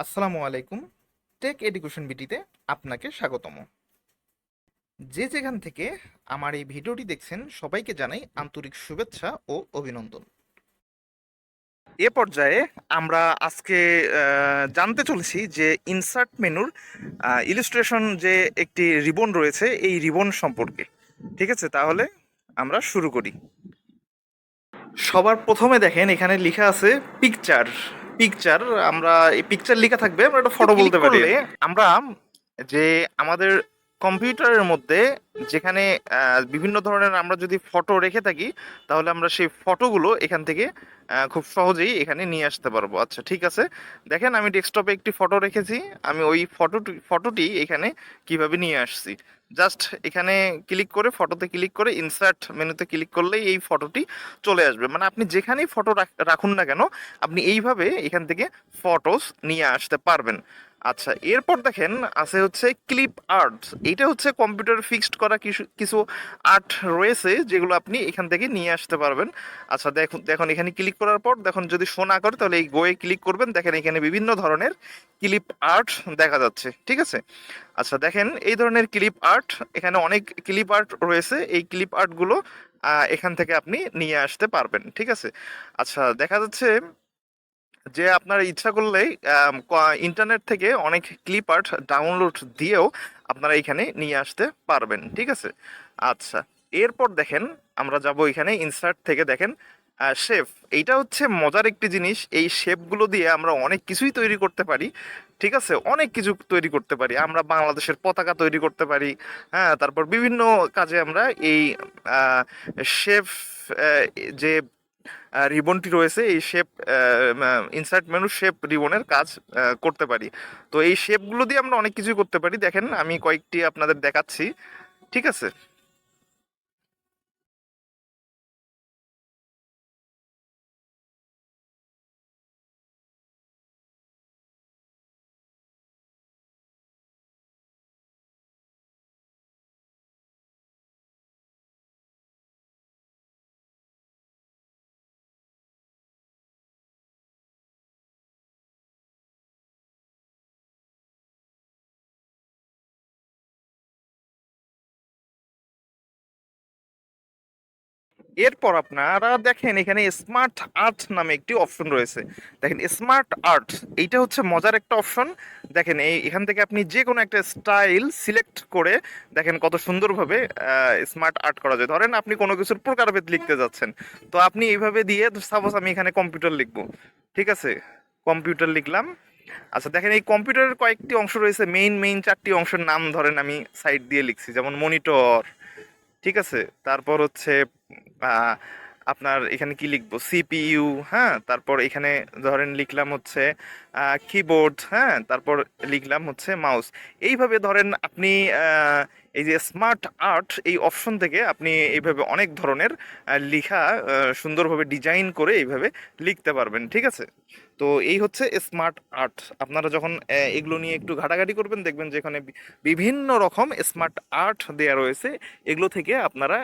আসসালামু আলাইকুম। Take education বিটিতে আপনাকে স্বাগতম। যে যেখান থেকে আমার এই ভিডিওটি দেখছেন সবাইকে জানাই আন্তরিক শুভেচ্ছা ও অভিনন্দন। এ পর্যায়ে আমরা আজকে জানতে চলেছি যে ইনসার্ট মেনুর ইলিস্ট্রেশন যে একটি রিবন রয়েছে এই রিবন সম্পর্কে। ঠিক আছে, তাহলে আমরা শুরু করি। সবার প্রথমে দেখেন এখানে লেখা আছে পিকচার। পিকচার, আমরা এই পিকচার লেখা থাকবে, আমরা একটা ফটো বলতে পারি। আমরা যে আমাদের কম্পিউটারের মধ্যে যেখানে বিভিন্ন ধরনের আমরা যদি ফটো রেখে থাকি, তাহলে আমরা সেই ফটোগুলো এখান থেকে খুব সহজেই এখানে নিয়ে আসতে পারবো। আচ্ছা, ঠিক আছে। দেখেন আমি ডেস্কটপে একটি ফটো রেখেছি। আমি ওই ফটোটি এখানে কিভাবে নিয়ে আসছি, জাস্ট এখানে ক্লিক করে, ফটোতে ক্লিক করে ইনসার্ট মেনুতে ক্লিক করলেই এই ফটোটি চলে আসবে। মানে আপনি যেখানেই ফটো রাখুন না কেন, আপনি এইভাবে এখান থেকে ফটোস নিয়ে আসতে পারবেন। আচ্ছা, এরপর দেখেন আছে হচ্ছে ক্লিপ আর্ট। এইটা হচ্ছে কম্পিউটার ফিক্সড করা কিছু কিছু আর্ট রয়েছে, যেগুলো আপনি এখান থেকে নিয়ে আসতে পারবেন। আচ্ছা, দেখুন দেখুন এখানে ক্লিক করার পর দেখুন যদি শো না করে তাহলে এই গোয়ে ক্লিক করবেন। দেখেন এখানে বিভিন্ন ধরনের ক্লিপ আর্ট দেখা যাচ্ছে। ঠিক আছে। আচ্ছা, দেখেন এই ধরনের ক্লিপ আর্ট, এখানে অনেক ক্লিপ আর্ট রয়েছে। এই ক্লিপ আর্টগুলো এখান থেকে আপনি নিয়ে আসতে পারবেন। ঠিক আছে। আচ্ছা, দেখা যাচ্ছে যে আপনার ইচ্ছা করলেই ইন্টারনেট থেকে অনেক ক্লিপ আর্ট ডাউনলোড দিয়েও আপনারা এখানে নিয়ে আসতে পারবেন। ঠিক আছে। আচ্ছা, এরপর দেখেন আমরা যাব এখানে ইনসার্ট থেকে। দেখেন শেপ, এইটা হচ্ছে মজার একটি জিনিস। এই শেপগুলো দিয়ে আমরা অনেক কিছুই তৈরি করতে পারি। ঠিক আছে, অনেক কিছু তৈরি করতে পারি। আমরা বাংলাদেশের পতাকা তৈরি করতে পারি। হ্যাঁ, তারপর বিভিন্ন কাজে আমরা এই শেপ, যে রিবনটি রয়েছে এই শেপ, ইনসার্ট মেনু শেপ রিবনের কাজ করতে পারি। তো এই শেপগুলো দিয়ে আমরা অনেক কিছুই করতে পারি। দেখেন আমি কয়েকটি আপনাদের দেখাচ্ছি। ঠিক আছে। এরপর আপনারা দেখেন এখানে স্মার্ট আর্ট নামে একটি অপশন রয়েছে। দেখেন স্মার্ট আর্ট, এইটা হচ্ছে মজার একটা অপশন। দেখেন এখান থেকে আপনি যে কোনো একটা স্টাইল সিলেক্ট করে দেখেন কত সুন্দরভাবে স্মার্ট আর্ট করা যায়। ধরেন আপনি কোনো কিছুর প্রকারভেদ লিখতে যাচ্ছেন, তো আপনি এইভাবে দিয়ে, সাপোজ আমি এখানে কম্পিউটার লিখবো। ঠিক আছে, কম্পিউটার লিখলাম। আচ্ছা, দেখেন এই কম্পিউটারের কয়েকটি অংশ রয়েছে, মেইন মেইন চারটি অংশের নাম ধরেন আমি সাইড দিয়ে লিখছি, যেমন মনিটর। ঠিক আছে। তারপর হচ্ছে আহ, আপনার এখানে কি লিখবো, সিপিইউ। হ্যাঁ, তারপর এখানে ধরেন লিখলাম হচ্ছে কিবোর্ড। হ্যাঁ, তারপর লিখলাম হচ্ছে মাউস। এইভাবে ধরেন আপনি এই যে স্মার্ট আর্ট এই অপশন থেকে আপনি এইভাবে অনেক ধরনের লেখা সুন্দরভাবে ডিজাইন করে এইভাবে লিখতে পারবেন। ঠিক আছে। তো এই হচ্ছে স্মার্ট আর্ট। আপনারা যখন এগুলো নিয়ে একটু ঘাটাঘাটি করবেন, দেখবেন যে এখানে বিভিন্ন রকম স্মার্ট আর্ট দেয়া রয়েছে। এগুলো থেকে আপনারা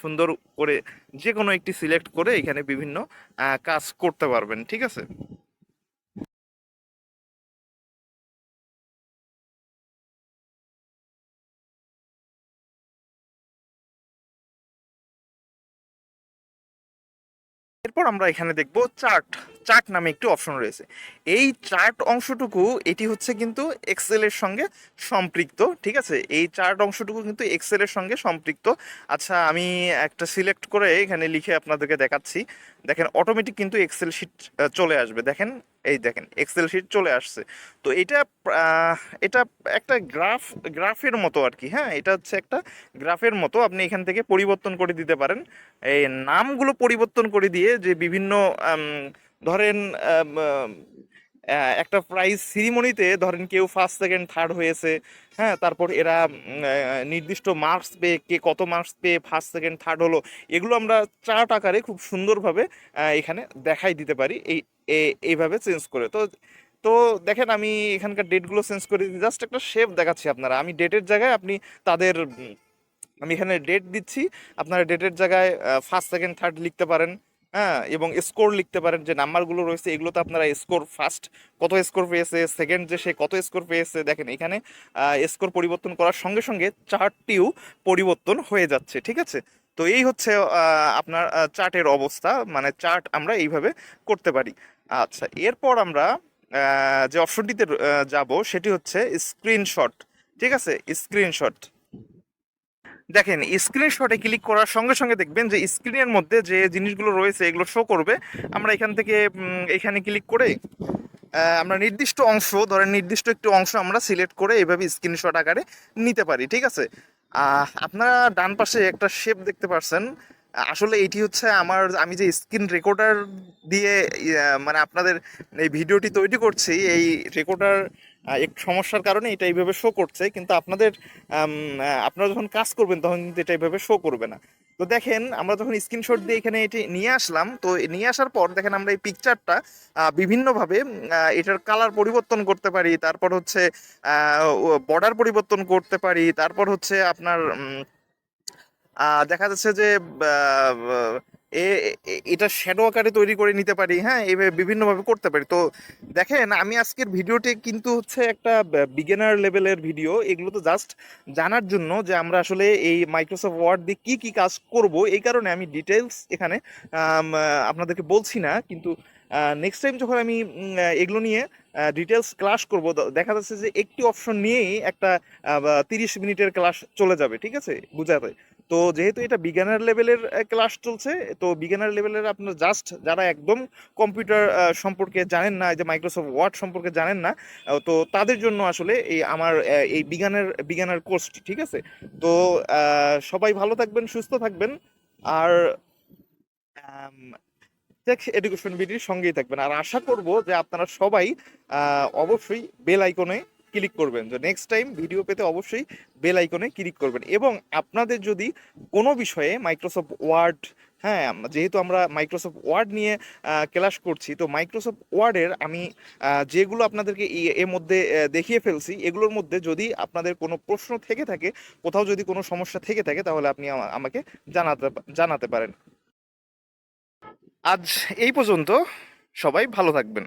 সুন্দর করে যে কোনো একটি সিলেক্ট করে এখানে বিভিন্ন কাজ করতে পারবেন। ঠিক আছে। এরপর আমরা এখানে দেখব চার্ট। চার্ট নামে একটি অপশন রয়েছে। এই চার্ট অংশটুকু এটি হচ্ছে কিন্তু এক্সেলের সঙ্গে সম্পৃক্ত। ঠিক আছে, এই চার্ট অংশটুকু কিন্তু এক্সেলের সঙ্গে সম্পৃক্ত। আচ্ছা, আমি একটা সিলেক্ট করে এখানে লিখে আপনাদেরকে দেখাচ্ছি। দেখেন অটোমেটিক কিন্তু এক্সেল শিট চলে আসবে। দেখেন, এই দেখেন এক্সেল শিট চলে আসছে। তো এটা আহ, এটা একটা গ্রাফের মতো আর কি। হ্যাঁ, এটা হচ্ছে একটা গ্রাফের মতো। আপনি এখান থেকে পরিবর্তন করে দিতে পারেন। এই নামগুলো পরিবর্তন করে দিয়ে যে বিভিন্ন ধরেন আম, একটা প্রাইজ সিরিমনিতে ধরেন কেউ ফার্স্ট সেকেন্ড থার্ড হয়েছে। হ্যাঁ, তারপর এরা নির্দিষ্ট মার্কস পেয়ে, কে কত মার্কস পেয়ে ফার্স্ট সেকেন্ড থার্ড হলো, এগুলো আমরা চার্ট আকারে খুব সুন্দরভাবে এখানে দেখাই দিতে পারি এইভাবে চেঞ্জ করে। তো তো দেখেন আমি এখানকার ডেটগুলো চেঞ্জ করে দিই, জাস্ট একটা শেপ দেখাচ্ছি আপনারা। আমি ডেটের জায়গায় আপনি তাদের আমি এখানে ডেট দিচ্ছি, আপনারা ডেটের জায়গায় ফার্স্ট সেকেন্ড থার্ড লিখতে পারেন। হ্যাঁ, এবং স্কোর লিখতে পারেন, যে নাম্বারগুলো রয়েছে এগুলোতে আপনারা স্কোর, ফার্স্ট কত স্কোর পেয়েছে, সেকেন্ড যে সে কত স্কোর পেয়েছে। দেখেন এখানে স্কোর পরিবর্তন করার সঙ্গে সঙ্গে চার্টটিও পরিবর্তন হয়ে যাচ্ছে, ঠিক আছে। তো এই হচ্ছে আপনার চার্টের অবস্থা, মানে চার্ট আমরা এইভাবে করতে পারি। আচ্ছা, এরপর আমরা যে অপশনটিতে যাব সেটি হচ্ছে স্ক্রিনশট, ঠিক আছে, স্ক্রিনশট। দেখেন স্ক্রিনশটে ক্লিক করার সঙ্গে সঙ্গে দেখবেন যে স্ক্রিনের মধ্যে যে জিনিসগুলো রয়েছে এগুলো শো করবে। আমরা এখান থেকে এখানে ক্লিক করে আমরা নির্দিষ্ট অংশ, ধরেন নির্দিষ্ট একটি অংশ আমরা সিলেক্ট করে এইভাবে স্ক্রিনশট আকারে নিতে পারি, ঠিক আছে। আপনারা ডান পাশে একটা শেপ দেখতে পাচ্ছেন, আসলে এটি হচ্ছে আমি যে স্ক্রিন রেকর্ডার দিয়ে মানে আপনাদের এই ভিডিওটি তৈরি করছি, এই রেকর্ডার একটু সমস্যার কারণে এটা এইভাবে শো করছে, কিন্তু আপনারা যখন কাজ করবেন তখন কিন্তু এটা এইভাবে শো করবে না। তো দেখেন আমরা যখন স্ক্রিনশট দিয়ে এখানে এটি নিয়ে আসলাম, তো নিয়ে আসার পর দেখেন আমরা এই পিকচারটা বিভিন্নভাবে এটার কালার পরিবর্তন করতে পারি, তারপর হচ্ছে বর্ডার পরিবর্তন করতে পারি, তারপর হচ্ছে আপনার দেখা যাচ্ছে যে এটা শ্যাডো আকারে তৈরি করে নিতে পারি, হ্যাঁ, এইভাবে বিভিন্নভাবে করতে পারি। তো দেখেন আমি আজকের ভিডিওটি কিন্তু হচ্ছে একটা বিগিনার লেভেলের ভিডিও, এগুলো তো জাস্ট জানার জন্য যে আমরা আসলে এই মাইক্রোসফট ওয়ার্ড দিয়ে কি কি কাজ করব, এই কারণে আমি ডিটেলস এখানে আপনাদেরকে বলছি না। কিন্তু নেক্সট টাইম যখন আমি এগুলো নিয়ে ডিটেলস ক্লাস করব, দেখা যাচ্ছে যে একটি অপশন নিয়েই একটা 30 মিনিটের ক্লাস চলে যাবে, ঠিক আছে, বুঝাতে। তো যেহেতু এটা বিজ্ঞানের লেভেলের ক্লাস চলছে, তো বিজ্ঞানের লেভেলের আপনার জাস্ট যারা একদম কম্পিউটার সম্পর্কে জানেন না, এই যে মাইক্রোসফট ওয়ার্ড সম্পর্কে জানেন না, তো তাদের জন্য আসলে এই আমার এই বিজ্ঞানের কোর্সটি, ঠিক আছে। তো সবাই ভালো থাকবেন, সুস্থ থাকবেন, আর টেক এডুকেশন বিডির সঙ্গেই থাকবেন। আর আশা করব যে আপনারা সবাই অবশ্যই বেল আইকনে ক্লিক করবেন, যে নেক্সট টাইম ভিডিও পেতে অবশ্যই বেল আইকনে ক্লিক করবেন। এবং আপনাদের যদি কোনো বিষয়ে মাইক্রোসফট ওয়ার্ড, হ্যাঁ, যেহেতু আমরা মাইক্রোসফট ওয়ার্ড নিয়ে ক্লাস করছি, তো মাইক্রোসফট ওয়ার্ডের আমি যেগুলো আপনাদেরকে এর মধ্যে দেখিয়ে ফেলছি, এগুলোর মধ্যে যদি আপনাদের কোনো প্রশ্ন থেকে থাকে, কোথাও যদি কোনো সমস্যা থেকে থাকে, তাহলে আপনি আমাকে জানাতে জানাতে পারেন। আজ এই পর্যন্ত, সবাই ভালো থাকবেন।